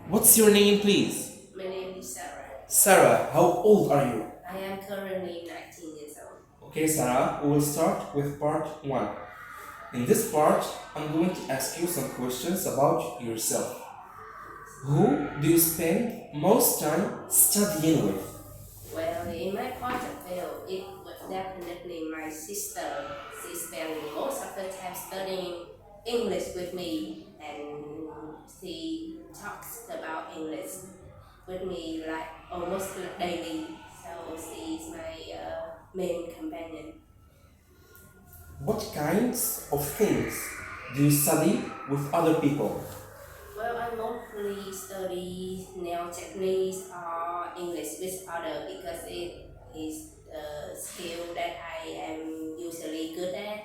What's your name, please? My name is Sarah. Sarah, how old are you? I am currently 19 years old. Okay, Sarah, we will start with part 1. In this part, I'm going to ask you some questions about yourself. Who do you spend most time studying with? Well, in my point of view, it was definitely my sister. She spent most of the time studying English with me, and she talks about English with me like almost daily. So she is my main companion. What kinds of things do you study with other people? Well, I mostly study nail techniques or English with other because it is a skill that I am usually good at.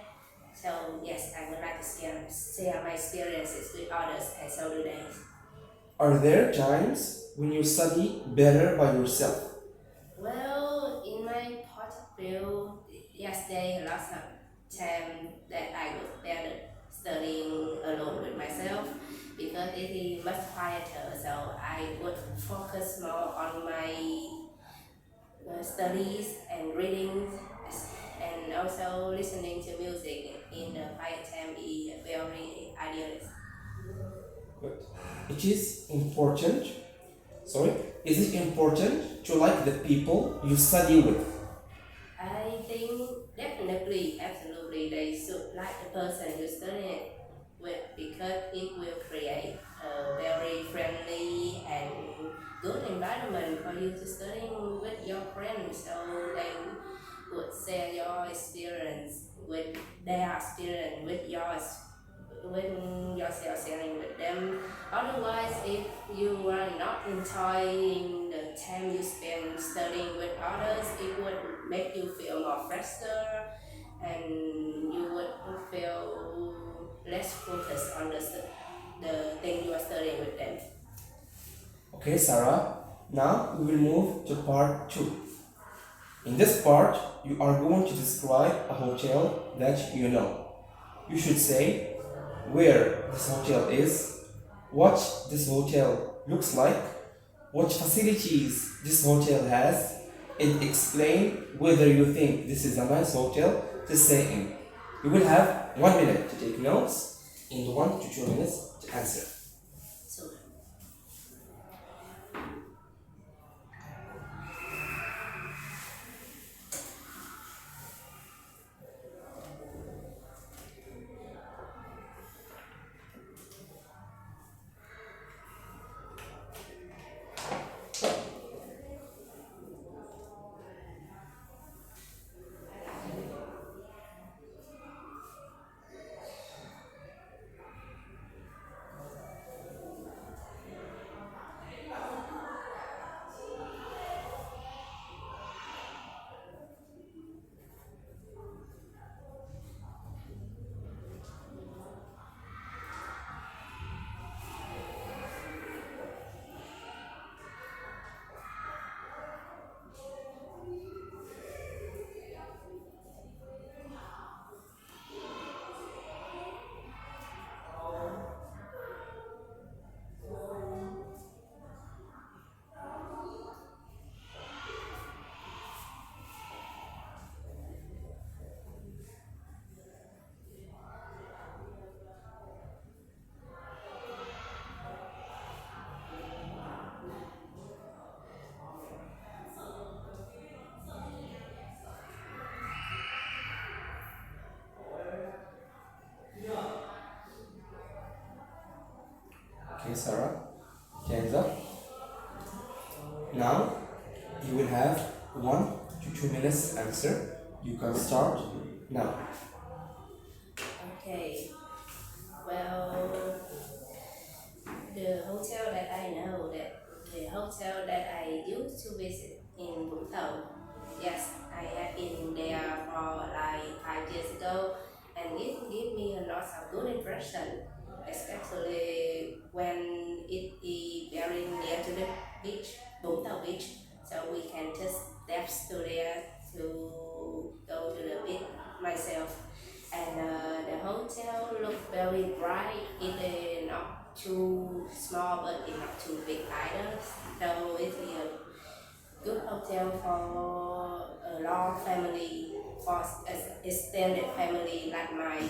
So yes, I would like to share my experiences with others, and so do they. Are there times when you study better by yourself? Well, in my portfolio, yes, there are lots of time that I was better studying alone with myself because it is much quieter. So I would focus more on my studies and reading, and also listening to music in the quiet time is very ideal. Good. It is important, sorry, is it important to like the people you study with? I think definitely, absolutely, they should like the person you study with because it will create a very friendly and good environment for you to study with your friends. So they would share your experience with their experience with yours when yourself sharing with them. Otherwise, if you are not enjoying the time you spend studying with others, it would make you feel more fresher and you would feel less focused on the thing you are studying with them. Okay, Sarah, now we will move to part 2. In this part, you are going to describe a hotel that you know. You should say where this hotel is, what this hotel looks like, what facilities this hotel has, and explain whether you think this is a nice hotel to stay in. You will have 1 minute to take notes and 1 to 2 minutes to answer. So Okay, Sarah, hands up. Now you will have 1 to 2 minutes answer. You can start now. okay, well, the hotel that I know that the hotel that I used to visit in Vũng Tàu. Yes, I have been there for like 5 years ago, and it gave me a lot of good impression, especially when it is very near to the beach, Vũng Tàu Beach. So we can just steps to there to go to the beach myself. And the hotel looked very bright. It is not too small, but it not too big either. So it's a good hotel for a long family, for extended family like mine.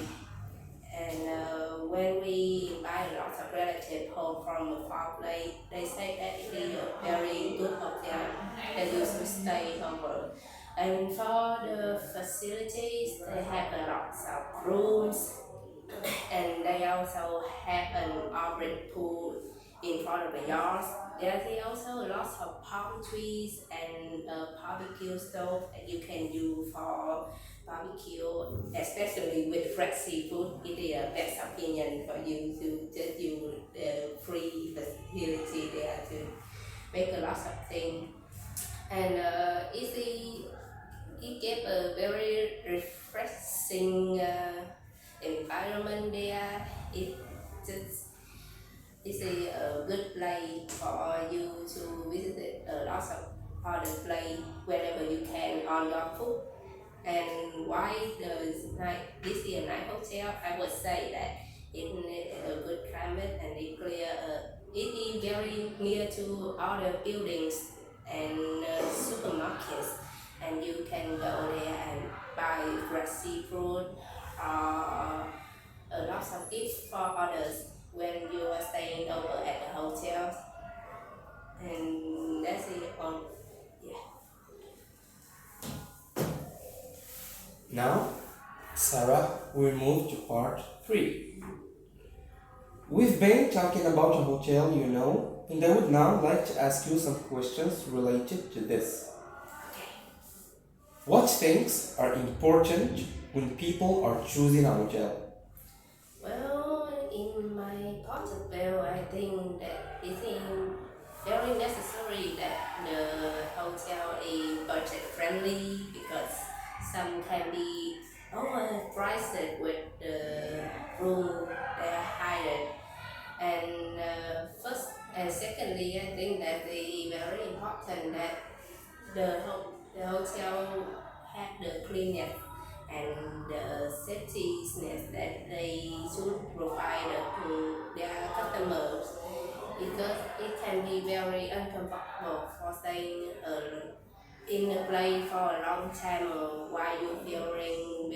And when we invite lots of relatives home from a far place, they say that it is a very good hotel that you should stay over. And for the facilities, they have a lot of rooms, and they also have an open pool in front of the yards. There is also lots of palm trees and a barbecue stove that you can use for barbecue, especially with fresh seafood. It is a best opinion for you to just use the free facility there to make a lot of things. And it gave a very refreshing environment there. It just is a good place for you to visit a lot of other place wherever you can on your foot. And why this is a nice hotel, I would say that it needs a good climate and it clear. It is very near to other buildings and supermarkets, and you can go there and buy fresh seafood or a lot of gifts for others when you are staying over at the hotel. And that's it on. Now, Sarah will move to part 3. We've been talking about a hotel you know, and I would now like to ask you some questions related to this. What things are important when people are choosing a hotel? Well, in my part of view, I think that it is very necessary that the hotel is budget friendly, because some can be overpriced with the room they are hired. And first and secondly, I think that it is very important that the hotel have the cleanness and the safety that they should provide to their customers, because it can be very uncomfortable for staying in a place for a long time while you feeling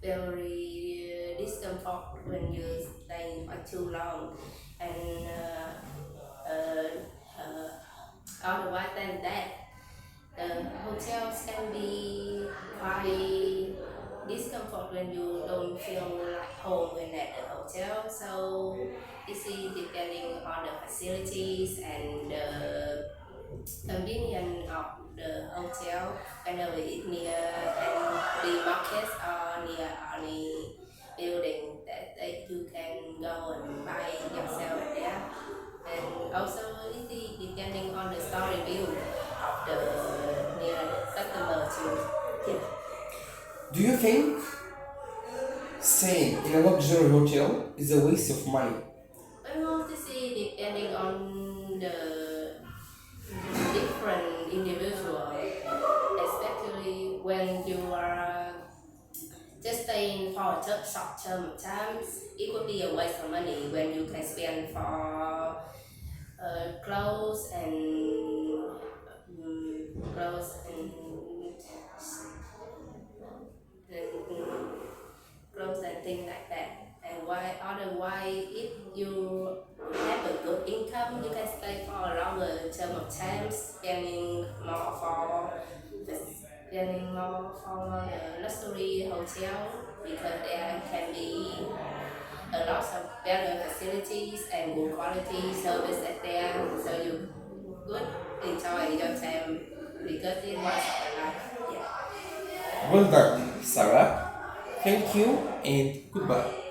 very discomfort when you stay for too long. And otherwise than that, the hotels can be quite discomfort when you don't feel like home when at the hotel. So this is depending on the facilities and the convenience of the hotel, whether it's near the markets or near any building that you can go and buy yourself there. And also it is depending on the store review of the near customer too. Yeah. Do you think staying in a luxury hotel is a waste of money? Well, this is depending on the different individual, especially when you are just staying for a short term of times. It could be a waste of money when you can spend for clothes and clothes and clothes and things like that. And why otherwise, if you have a good income, you can stay for a longer term of time, spending more for the luxury hotel, because there can be a lot of better facilities and good quality service at there, so you could enjoy your time because it was life. Yeah. Well done, Sarah. Thank you and goodbye.